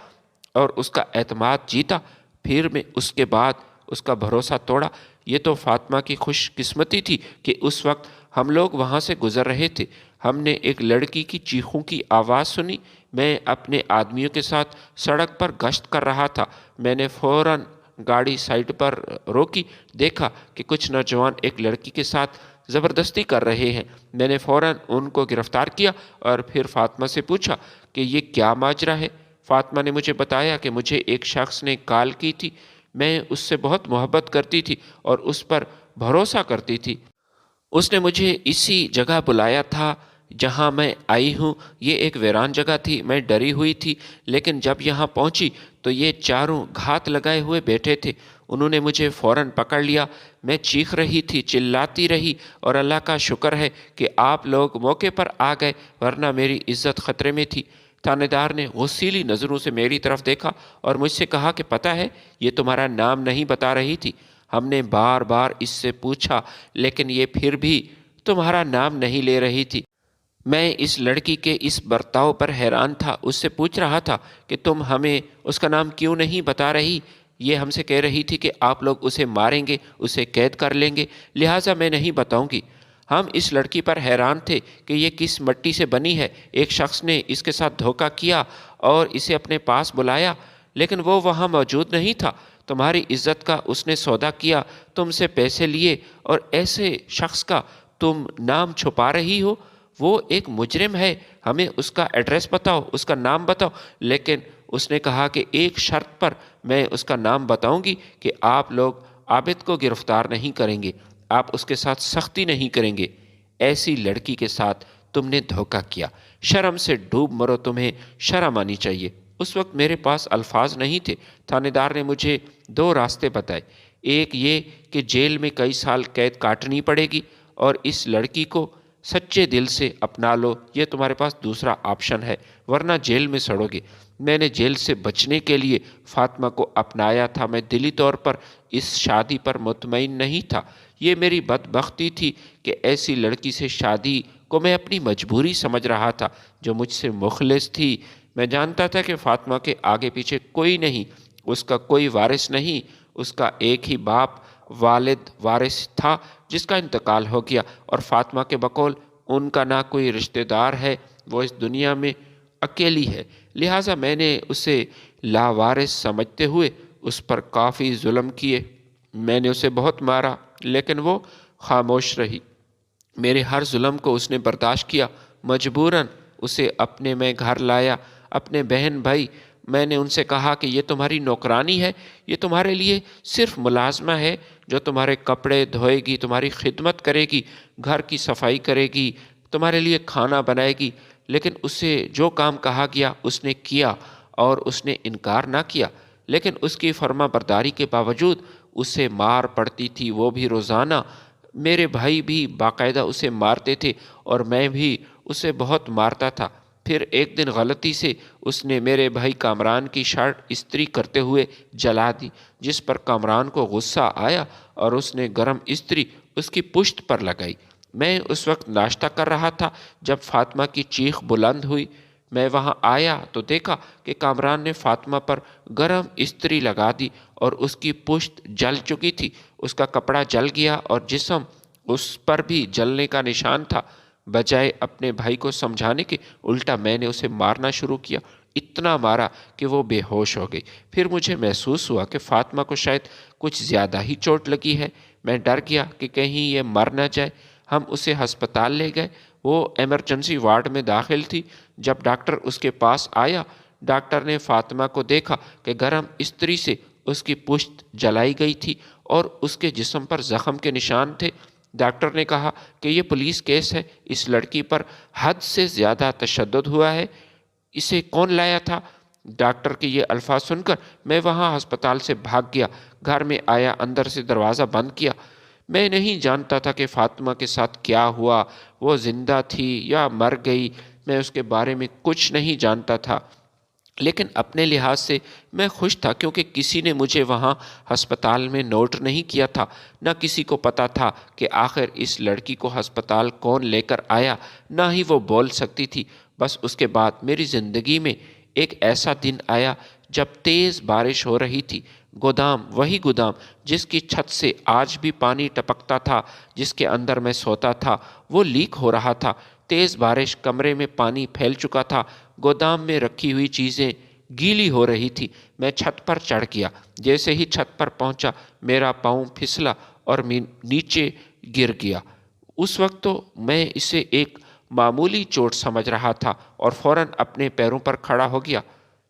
اور اس کا اعتماد جیتا۔ پھر میں اس کے بعد اس کا بھروسہ توڑا۔ یہ تو فاطمہ کی خوش قسمتی تھی کہ اس وقت ہم لوگ وہاں سے گزر رہے تھے۔ ہم نے ایک لڑکی کی چیخوں کی آواز سنی۔ میں اپنے آدمیوں کے ساتھ سڑک پر گشت کر رہا تھا۔ میں نے فوراً گاڑی سائڈ پر روکی، دیکھا کہ کچھ نوجوان ایک لڑکی کے ساتھ زبردستی کر رہے ہیں۔ میں نے فوراً ان کو گرفتار کیا اور پھر فاطمہ سے پوچھا کہ یہ کیا ماجرا ہے۔ فاطمہ نے مجھے بتایا کہ مجھے ایک شخص نے کال کی تھی، میں اس سے بہت محبت کرتی تھی اور اس پر بھروسہ کرتی تھی۔ اس نے مجھے اسی جگہ بلایا تھا جہاں میں آئی ہوں۔ یہ ایک ویران جگہ تھی۔ میں ڈری ہوئی تھی، لیکن جب یہاں پہنچی تو یہ چاروں گھات لگائے ہوئے بیٹھے تھے۔ انہوں نے مجھے فوراً پکڑ لیا۔ میں چیخ رہی تھی، چلاتی رہی، اور اللہ کا شکر ہے کہ آپ لوگ موقع پر آ گئے، ورنہ میری عزت خطرے میں تھی۔ تھانے دار نے غصیلی نظروں سے میری طرف دیکھا اور مجھ سے کہا کہ پتہ ہے یہ تمہارا نام نہیں بتا رہی تھی۔ ہم نے بار بار اس سے پوچھا لیکن یہ پھر بھی تمہارا نام نہیں لے رہی تھی۔ میں اس لڑکی کے اس برتاؤ پر حیران تھا۔ اس سے پوچھ رہا تھا کہ تم ہمیں اس کا نام کیوں نہیں بتا رہی؟ یہ ہم سے کہہ رہی تھی کہ آپ لوگ اسے ماریں گے، اسے قید کر لیں گے، لہٰذا میں نہیں بتاؤں گی۔ ہم اس لڑکی پر حیران تھے کہ یہ کس مٹی سے بنی ہے۔ ایک شخص نے اس کے ساتھ دھوکہ کیا اور اسے اپنے پاس بلایا، لیکن وہ وہاں موجود نہیں تھا۔ تمہاری عزت کا اس نے سودا کیا، تم سے پیسے لیے، اور ایسے شخص کا تم نام چھپا رہی ہو۔ وہ ایک مجرم ہے، ہمیں اس کا ایڈریس بتاؤ، اس کا نام بتاؤ۔ لیکن اس نے کہا کہ ایک شرط پر میں اس کا نام بتاؤں گی کہ آپ لوگ عابد کو گرفتار نہیں کریں گے، آپ اس کے ساتھ سختی نہیں کریں گے۔ ایسی لڑکی کے ساتھ تم نے دھوکہ کیا، شرم سے ڈوب مرو، تمہیں شرم آنی چاہیے۔ اس وقت میرے پاس الفاظ نہیں تھے۔ تھانے دار نے مجھے دو راستے بتائے، ایک یہ کہ جیل میں کئی سال قید کاٹنی پڑے گی، اور اس لڑکی کو سچے دل سے اپنا لو، یہ تمہارے پاس دوسرا آپشن ہے، ورنہ جیل میں سڑو گے۔ میں نے جیل سے بچنے کے لیے فاطمہ کو اپنایا تھا، میں دلی طور پر اس شادی پر مطمئن نہیں تھا۔ یہ میری بدبختی تھی کہ ایسی لڑکی سے شادی کو میں اپنی مجبوری سمجھ رہا تھا جو مجھ سے مخلص تھی۔ میں جانتا تھا کہ فاطمہ کے آگے پیچھے کوئی نہیں، اس کا کوئی وارث نہیں، اس کا ایک ہی باپ والد وارث تھا جس کا انتقال ہو گیا، اور فاطمہ کے بقول ان کا نہ کوئی رشتہ دار ہے، وہ اس دنیا میں اکیلی ہے۔ لہٰذا میں نے اسے لاوارث سمجھتے ہوئے اس پر کافی ظلم کیے۔ میں نے اسے بہت مارا لیکن وہ خاموش رہی۔ میرے ہر ظلم کو اس نے برداشت کیا۔ مجبوراً اسے اپنے میں گھر لایا۔ اپنے بہن بھائی، میں نے ان سے کہا کہ یہ تمہاری نوکرانی ہے، یہ تمہارے لیے صرف ملازمہ ہے جو تمہارے کپڑے دھوئے گی، تمہاری خدمت کرے گی، گھر کی صفائی کرے گی، تمہارے لیے کھانا بنائے گی۔ لیکن اسے جو کام کہا گیا اس نے کیا، اور اس نے انکار نہ کیا۔ لیکن اس کی فرما برداری کے باوجود اسے مار پڑتی تھی، وہ بھی روزانہ۔ میرے بھائی بھی باقاعدہ اسے مارتے تھے اور میں بھی اسے بہت مارتا تھا۔ پھر ایک دن غلطی سے اس نے میرے بھائی کامران کی شرٹ استری کرتے ہوئے جلا دی، جس پر کامران کو غصہ آیا اور اس نے گرم استری اس کی پشت پر لگائی۔ میں اس وقت ناشتہ کر رہا تھا جب فاطمہ کی چیخ بلند ہوئی۔ میں وہاں آیا تو دیکھا کہ کامران نے فاطمہ پر گرم استری لگا دی اور اس کی پشت جل چکی تھی، اس کا کپڑا جل گیا اور جسم اس پر بھی جلنے کا نشان تھا۔ بجائے اپنے بھائی کو سمجھانے کے، الٹا میں نے اسے مارنا شروع کیا، اتنا مارا کہ وہ بے ہوش ہو گئی۔ پھر مجھے محسوس ہوا کہ فاطمہ کو شاید کچھ زیادہ ہی چوٹ لگی ہے۔ میں ڈر گیا کہ کہیں یہ مر نہ جائے۔ ہم اسے ہسپتال لے گئے۔ وہ ایمرجنسی وارڈ میں داخل تھی۔ جب ڈاکٹر اس کے پاس آیا، ڈاکٹر نے فاطمہ کو دیکھا کہ گرم استری سے اس کی پشت جلائی گئی تھی اور اس کے جسم پر زخم کے نشان تھے۔ ڈاکٹر نے کہا کہ یہ پولیس کیس ہے، اس لڑکی پر حد سے زیادہ تشدد ہوا ہے، اسے کون لایا تھا؟ ڈاکٹر کے یہ الفاظ سن کر میں وہاں ہسپتال سے بھاگ گیا، گھر میں آیا، اندر سے دروازہ بند کیا۔ میں نہیں جانتا تھا کہ فاطمہ کے ساتھ کیا ہوا، وہ زندہ تھی یا مر گئی، میں اس کے بارے میں کچھ نہیں جانتا تھا۔ لیکن اپنے لحاظ سے میں خوش تھا، کیونکہ کسی نے مجھے وہاں ہسپتال میں نوٹ نہیں کیا تھا، نہ کسی کو پتا تھا کہ آخر اس لڑکی کو ہسپتال کون لے کر آیا، نہ ہی وہ بول سکتی تھی۔ بس اس کے بعد میری زندگی میں ایک ایسا دن آیا جب تیز بارش ہو رہی تھی۔ گودام، وہی گودام جس کی چھت سے آج بھی پانی ٹپکتا تھا، جس کے اندر میں سوتا تھا، وہ لیک ہو رہا تھا۔ تیز بارش، کمرے میں پانی پھیل چکا تھا، گودام میں رکھی ہوئی چیزیں گیلی ہو رہی تھی۔ میں چھت پر چڑھ گیا۔ جیسے ہی چھت پر پہنچا، میرا پاؤں پھسلا اور میں نیچے گر گیا۔ اس وقت تو میں اسے ایک معمولی چوٹ سمجھ رہا تھا اور فوراً اپنے پیروں پر کھڑا ہو گیا،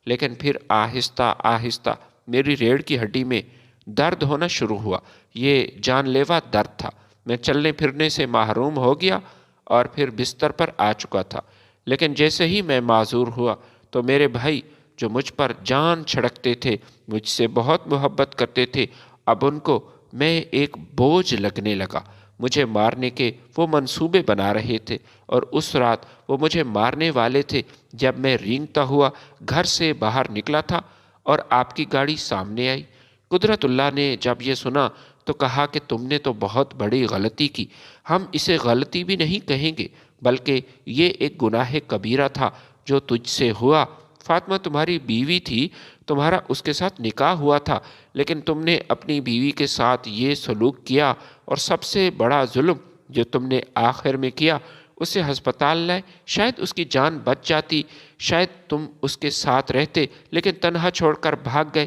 لیکن پھر آہستہ آہستہ میری ریڑھ کی ہڈی میں درد ہونا شروع ہوا۔ یہ جان لیوا درد تھا۔ میں چلنے پھرنے سے محروم ہو گیا اور پھر بستر پر آ چکا تھا۔ لیکن جیسے ہی میں معذور ہوا تو میرے بھائی جو مجھ پر جان چھڑکتے تھے، مجھ سے بہت محبت کرتے تھے، اب ان کو میں ایک بوجھ لگنے لگا۔ مجھے مارنے کے وہ منصوبے بنا رہے تھے، اور اس رات وہ مجھے مارنے والے تھے جب میں رینگتا ہوا گھر سے باہر نکلا تھا اور آپ کی گاڑی سامنے آئی۔ قدرت اللہ نے جب یہ سنا تو کہا کہ تم نے تو بہت بڑی غلطی کی۔ ہم اسے غلطی بھی نہیں کہیں گے، بلکہ یہ ایک گناہ کبیرہ تھا جو تجھ سے ہوا۔ فاطمہ تمہاری بیوی تھی، تمہارا اس کے ساتھ نکاح ہوا تھا، لیکن تم نے اپنی بیوی کے ساتھ یہ سلوک کیا، اور سب سے بڑا ظلم جو تم نے آخر میں کیا، اسے ہسپتال لائے۔ شاید اس کی جان بچ جاتی، شاید تم اس کے ساتھ رہتے، لیکن تنہا چھوڑ کر بھاگ گئے۔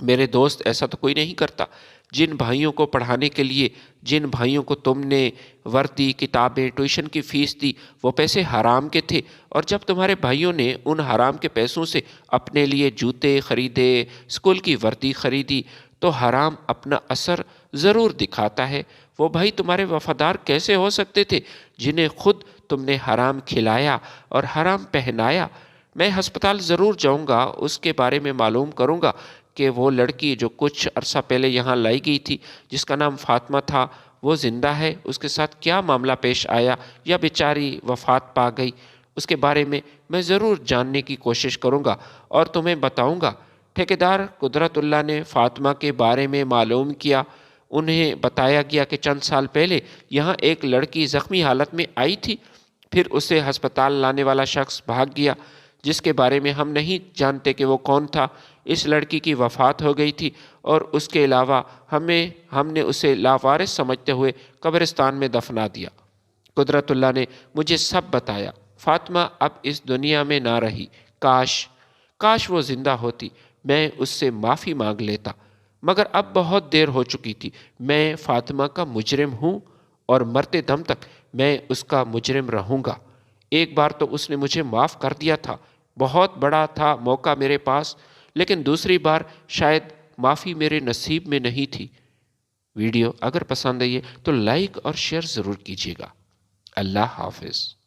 میرے دوست، ایسا تو کوئی نہیں کرتا۔ جن بھائیوں کو پڑھانے کے لیے، جن بھائیوں کو تم نے وردی، کتابیں، ٹیوشن کی فیس دی، وہ پیسے حرام کے تھے، اور جب تمہارے بھائیوں نے ان حرام کے پیسوں سے اپنے لیے جوتے خریدے، اسکول کی وردی خریدی، تو حرام اپنا اثر ضرور دکھاتا ہے۔ وہ بھائی تمہارے وفادار کیسے ہو سکتے تھے جنہیں خود تم نے حرام کھلایا اور حرام پہنایا؟ میں ہسپتال ضرور جاؤں گا، اس کے بارے میں معلوم کروں گا کہ وہ لڑکی جو کچھ عرصہ پہلے یہاں لائی گئی تھی، جس کا نام فاطمہ تھا، وہ زندہ ہے، اس کے ساتھ کیا معاملہ پیش آیا یا بیچاری وفات پا گئی، اس کے بارے میں ضرور جاننے کی کوشش کروں گا اور تمہیں بتاؤں گا۔ ٹھیکیدار قدرت اللہ نے فاطمہ کے بارے میں معلوم کیا۔ انہیں بتایا گیا کہ چند سال پہلے یہاں ایک لڑکی زخمی حالت میں آئی تھی، پھر اسے ہسپتال لانے والا شخص بھاگ گیا، جس کے بارے میں ہم نہیں جانتے کہ وہ کون تھا۔ اس لڑکی کی وفات ہو گئی تھی اور اس کے علاوہ ہم نے اسے لاوارث سمجھتے ہوئے قبرستان میں دفنا دیا۔ قدرت اللہ نے مجھے سب بتایا۔ فاطمہ اب اس دنیا میں نہ رہی۔ کاش وہ زندہ ہوتی، میں اس سے معافی مانگ لیتا، مگر اب بہت دیر ہو چکی تھی۔ میں فاطمہ کا مجرم ہوں اور مرتے دم تک میں اس کا مجرم رہوں گا۔ ایک بار تو اس نے مجھے معاف کر دیا تھا، بہت بڑا تھا موقع میرے پاس، لیکن دوسری بار شاید معافی میرے نصیب میں نہیں تھی۔ ویڈیو اگر پسند آئی تو لائک اور شیئر ضرور کیجیے گا۔ اللہ حافظ۔